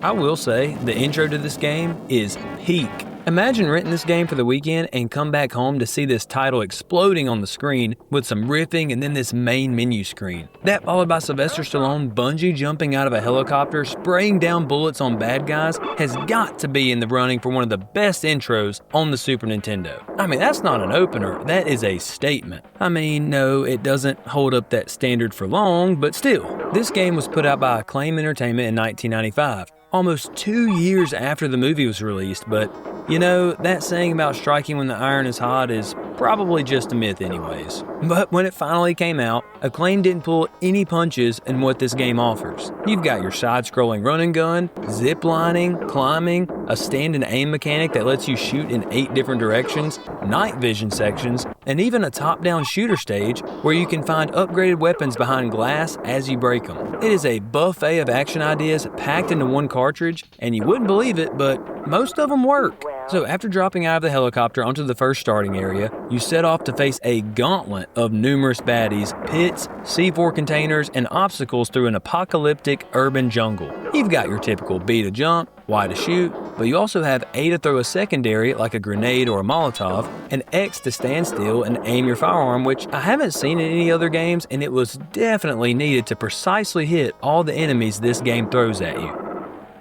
I will say, the intro to this game is peak. Imagine renting this game for the weekend and come back home to see this title exploding on the screen with some riffing and then this main menu screen. That followed by Sylvester Stallone bungee jumping out of a helicopter, spraying down bullets on bad guys, has got to be in the running for one of the best intros on the Super Nintendo. I mean, that's not an opener, that is a statement. I mean, no, it doesn't hold up that standard for long, but still, this game was put out by Acclaim Entertainment in 1995. Almost 2 years after the movie was released, but you know, that saying about striking when the iron is hot is probably just a myth anyways. But when it finally came out, Acclaim didn't pull any punches in what this game offers. You've got your side-scrolling run and gun, zip lining, climbing, a stand and aim mechanic that lets you shoot in 8 different directions, night vision sections, and even a top-down shooter stage where you can find upgraded weapons behind glass as you break them. It is a buffet of action ideas packed into one cartridge, and you wouldn't believe it, but most of them work. So after dropping out of the helicopter onto the first starting area, you set off to face a gauntlet of numerous baddies, pits, C4 containers, and obstacles through an apocalyptic urban jungle. You've got your typical B to jump, Y to shoot, but you also have A to throw a secondary like a grenade or a Molotov, and X to stand still and aim your firearm, which I haven't seen in any other games, and it was definitely needed to precisely hit all the enemies this game throws at you.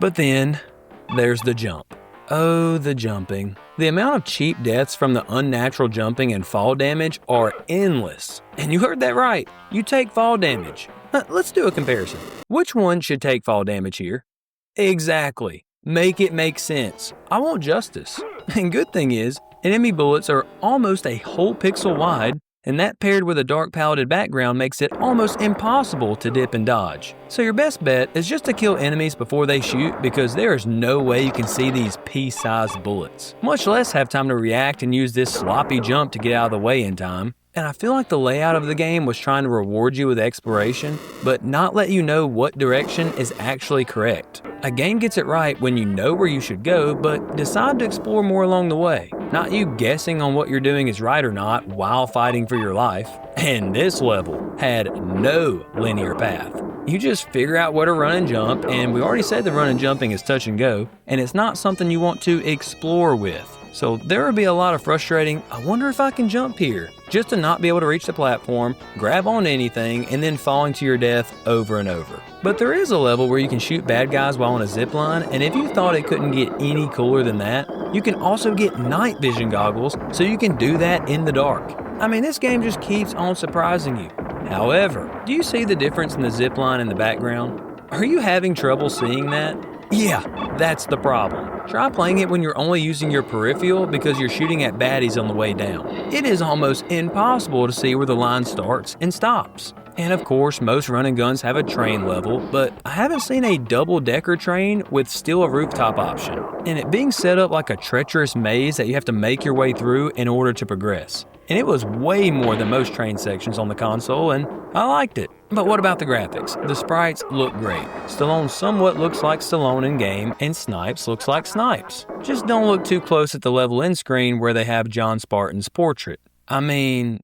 But then, there's the jump. Oh, the jumping. The amount of cheap deaths from the unnatural jumping and fall damage are endless. And you heard that right. You take fall damage. Let's do a comparison. Which one should take fall damage here? Exactly. Make it make sense. I want justice. And good thing is, enemy bullets are almost a whole pixel wide, and that paired with a dark paletted background makes it almost impossible to dip and dodge. So your best bet is just to kill enemies before they shoot, because there is no way you can see these pea-sized bullets, much less have time to react and use this sloppy jump to get out of the way in time. And I feel like the layout of the game was trying to reward you with exploration, but not let you know what direction is actually correct. A game gets it right when you know where you should go, but decide to explore more along the way. Not you guessing on what you're doing is right or not while fighting for your life. And this level had no linear path. You just figure out where to run and jump, and we already said the run and jumping is touch and go, and it's not something you want to explore with. So there will be a lot of frustrating, I wonder if I can jump here, just to not be able to reach the platform, grab on anything, and then falling to your death over and over. But there is a level where you can shoot bad guys while on a zip line, and if you thought it couldn't get any cooler than that, you can also get night vision goggles so you can do that in the dark. I mean, this game just keeps on surprising you. However, do you see the difference in the zip line in the background? Are you having trouble seeing that? Yeah, that's the problem. Try playing it when you're only using your peripheral because you're shooting at baddies on the way down. It is almost impossible to see where the line starts and stops. And of course, most run and guns have a train level, but I haven't seen a double-decker train with still a rooftop option, and it being set up like a treacherous maze that you have to make your way through in order to progress. And it was way more than most train sections on the console, and I liked it. But what about the graphics? The sprites look great. Stallone somewhat looks like Stallone in game, and Snipes looks like Snipes. Just don't look too close at the level end screen where they have John Spartan's portrait. I mean,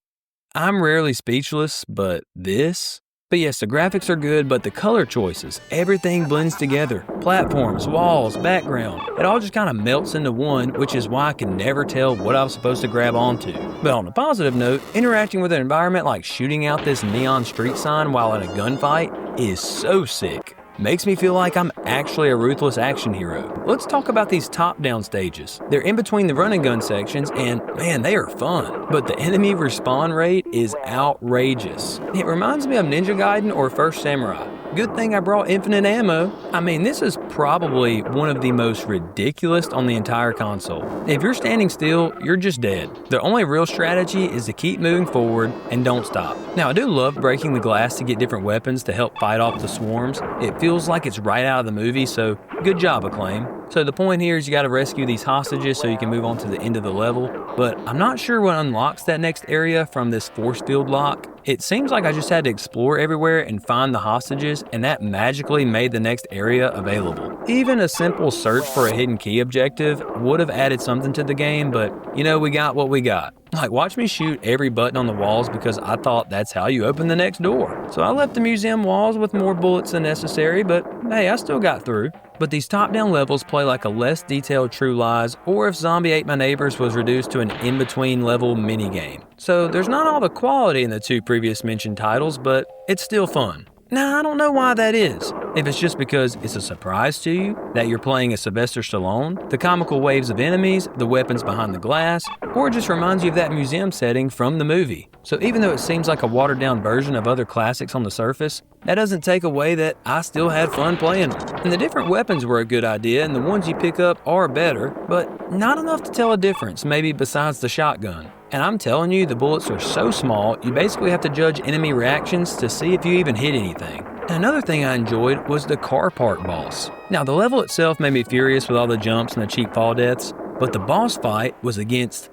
I'm rarely speechless, but this? But yes, the graphics are good, but the color choices, everything blends together. Platforms, walls, background, it all just kind of melts into one, which is why I can never tell what I was supposed to grab onto. But on a positive note, interacting with an environment like shooting out this neon street sign while in a gunfight is so sick. Makes me feel like I'm actually a ruthless action hero. Let's talk about these top-down stages. They're in between the run and gun sections, and man, they are fun. But the enemy respawn rate is outrageous. It reminds me of Ninja Gaiden or First Samurai. Good thing I brought infinite ammo. I mean, this is probably one of the most ridiculous on the entire console. If you're standing still, you're just dead. The only real strategy is to keep moving forward and don't stop. Now, I do love breaking the glass to get different weapons to help fight off the swarms. It feels like it's right out of the movie, so good job, Acclaim. So the point here is you gotta rescue these hostages so you can move on to the end of the level, but I'm not sure what unlocks that next area from this force field lock. It seems like I just had to explore everywhere and find the hostages, and that magically made the next area available. Even a simple search for a hidden key objective would have added something to the game, but you know, we got what we got. Like, watch me shoot every button on the walls because I thought that's how you open the next door. So I left the museum walls with more bullets than necessary, but hey, I still got through. But these top-down levels play like a less detailed True Lies, or if Zombie Ate My Neighbors was reduced to an in-between level minigame. So there's not all the quality in the two previous mentioned titles, but it's still fun. Now, I don't know why that is. If it's just because it's a surprise to you that you're playing as Sylvester Stallone, the comical waves of enemies, the weapons behind the glass, or it just reminds you of that museum setting from the movie. So even though it seems like a watered-down version of other classics on the surface, that doesn't take away that I still had fun playing them. And the different weapons were a good idea, and the ones you pick up are better, but not enough to tell a difference, maybe besides the shotgun. And I'm telling you, the bullets are so small, you basically have to judge enemy reactions to see if you even hit anything. And another thing I enjoyed was the car park boss. Now, the level itself made me furious with all the jumps and the cheap fall deaths, but the boss fight was against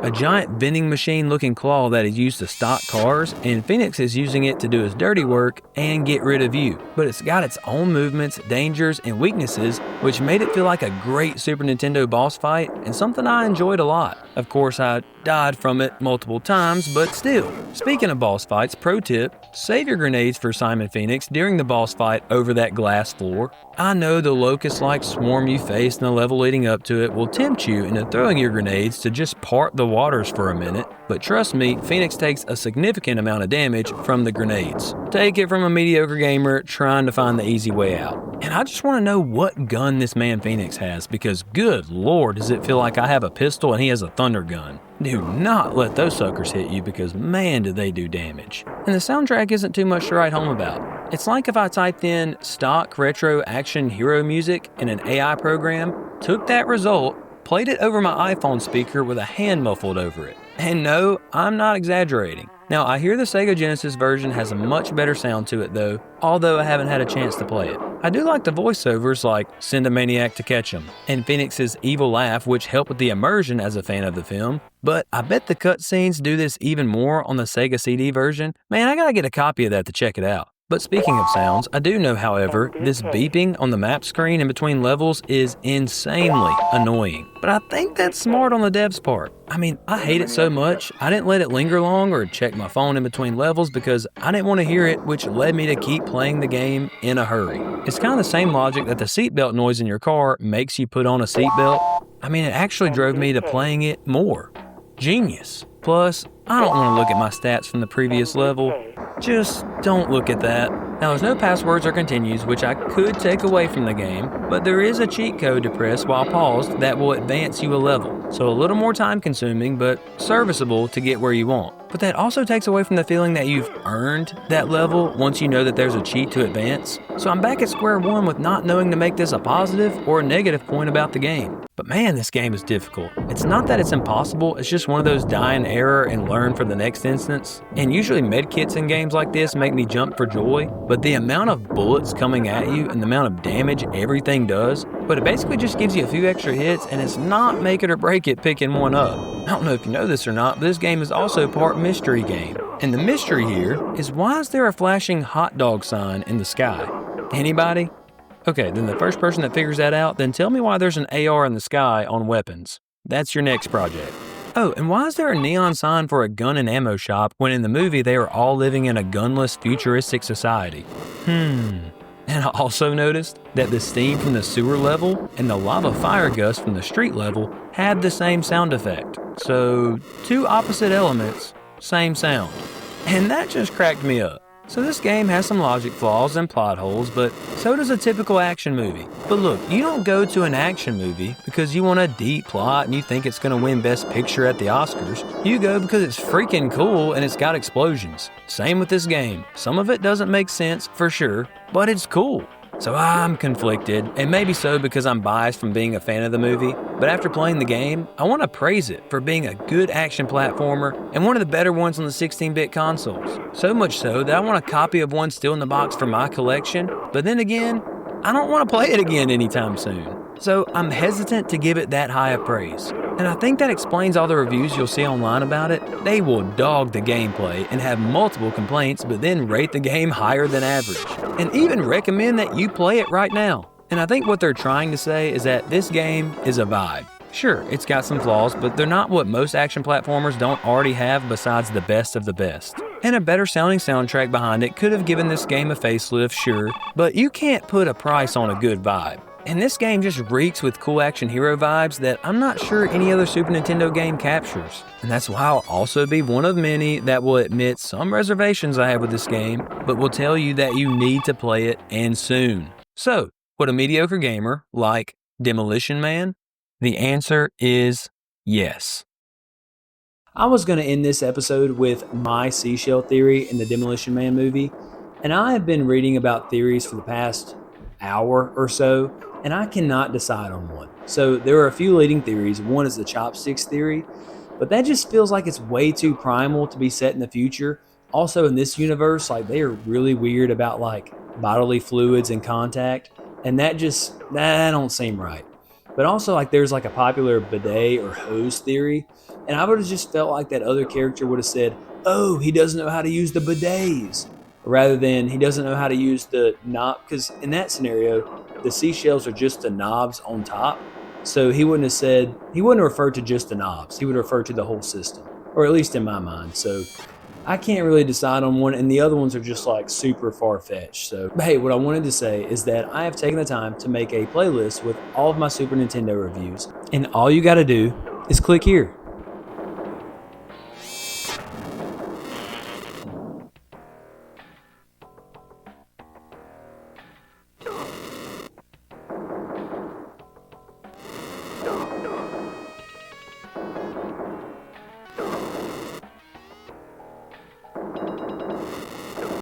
a giant vending machine looking claw that is used to stock cars, and Phoenix is using it to do his dirty work and get rid of you. But it's got its own movements, dangers, and weaknesses, which made it feel like a great Super Nintendo boss fight and something I enjoyed a lot. Of course, I died from it multiple times, but still. Speaking of boss fights, pro tip, save your grenades for Simon Phoenix during the boss fight over that glass floor. I know the locust-like swarm you face in the level leading up to it will tempt you into throwing your grenades to just part the waters for a minute, but trust me, Phoenix takes a significant amount of damage from the grenades. Take it from a mediocre gamer trying to find the easy way out. And I just want to know what gun this man Phoenix has, because good lord does it feel like I have a pistol and he has a thunder gun. Do not let those suckers hit you, because man do they do damage. And the soundtrack isn't too much to write home about. It's like if I typed in stock retro action hero music in an AI program, took that result, played it over my iPhone speaker with a hand muffled over it. And no, I'm not exaggerating. Now, I hear the Sega Genesis version has a much better sound to it though, although I haven't had a chance to play it. I do like the voiceovers like "Send a Maniac to Catch 'em" and Phoenix's evil laugh, which helped with the immersion as a fan of the film, but I bet the cutscenes do this even more on the Sega CD version. Man, I gotta get a copy of that to check it out. But speaking of sounds, I do know, however, this beeping on the map screen in between levels is insanely annoying. But I think that's smart on the devs' part. I mean, I hate it so much, I didn't let it linger long or check my phone in between levels because I didn't want to hear it, which led me to keep playing the game in a hurry. It's kind of the same logic that the seatbelt noise in your car makes you put on a seatbelt. I mean, it actually drove me to playing it more. Genius. Plus, I don't want to look at my stats from the previous level. Just don't look at that. Now, there's no passwords or continues, which I could take away from the game, but there is a cheat code to press while paused that will advance you a level. So a little more time consuming, but serviceable to get where you want. But that also takes away from the feeling that you've earned that level once you know that there's a cheat to advance. So I'm back at square one with not knowing to make this a positive or a negative point about the game. But man, this game is difficult. It's not that it's impossible, it's just one of those die and error and learn for the next instance. And usually medkits in games like this make me jump for joy, but the amount of bullets coming at you and the amount of damage everything does, but it basically just gives you a few extra hits and it's not make it or break it picking one up. I don't know if you know this or not, but this game is also part mystery game. And the mystery here is, why is there a flashing hot dog sign in the sky? Anybody? Okay, then the first person that figures that out, then tell me why there's an AR in the sky on weapons. That's your next project. Oh, and why is there a neon sign for a gun and ammo shop when in the movie they are all living in a gunless, futuristic society? And I also noticed that the steam from the sewer level and the lava fire gust from the street level had the same sound effect. So, two opposite elements, same sound. And that just cracked me up. So this game has some logic flaws and plot holes, but so does a typical action movie. But look, you don't go to an action movie because you want a deep plot and you think it's gonna win Best Picture at the Oscars. You go because it's freaking cool and it's got explosions. Same with this game. Some of it doesn't make sense for sure, but it's cool. So I'm conflicted, and maybe so because I'm biased from being a fan of the movie, but after playing the game, I want to praise it for being a good action platformer and one of the better ones on the 16-bit consoles. So much so that I want a copy of one still in the box for my collection, but then again, I don't want to play it again anytime soon. So I'm hesitant to give it that high of praise. And I think that explains all the reviews you'll see online about it. They will dog the gameplay and have multiple complaints, but then rate the game higher than average. And even recommend that you play it right now. And I think what they're trying to say is that this game is a vibe. Sure, it's got some flaws, but they're not what most action platformers don't already have besides the best of the best. And a better sounding soundtrack behind it could have given this game a facelift, sure, but you can't put a price on a good vibe. And this game just reeks with cool action hero vibes that I'm not sure any other Super Nintendo game captures. And that's why I'll also be one of many that will admit some reservations I have with this game, but will tell you that you need to play it, and soon. So, would a mediocre gamer like Demolition Man? The answer is yes. I was going to end this episode with my seashell theory in the Demolition Man movie, and I have been reading about theories for the past hour or so, and I cannot decide on one. So there are a few leading theories. One is the chopsticks theory, but that just feels like it's way too primal to be set in the future. Also in this universe, like they are really weird about like bodily fluids and contact, and that don't seem right. But also like there's like a popular bidet or hose theory, and I would have just felt like that other character would have said, "Oh, he doesn't know how to use the bidets," rather than he doesn't know how to use the knob, because in that scenario, the seashells are just the knobs on top. So he wouldn't have referred to just the knobs. He would refer to the whole system, or at least in my mind. So I can't really decide on one, and the other ones are just like super far-fetched. So, hey, what I wanted to say is that I have taken the time to make a playlist with all of my Super Nintendo reviews, and all you got to do is click here.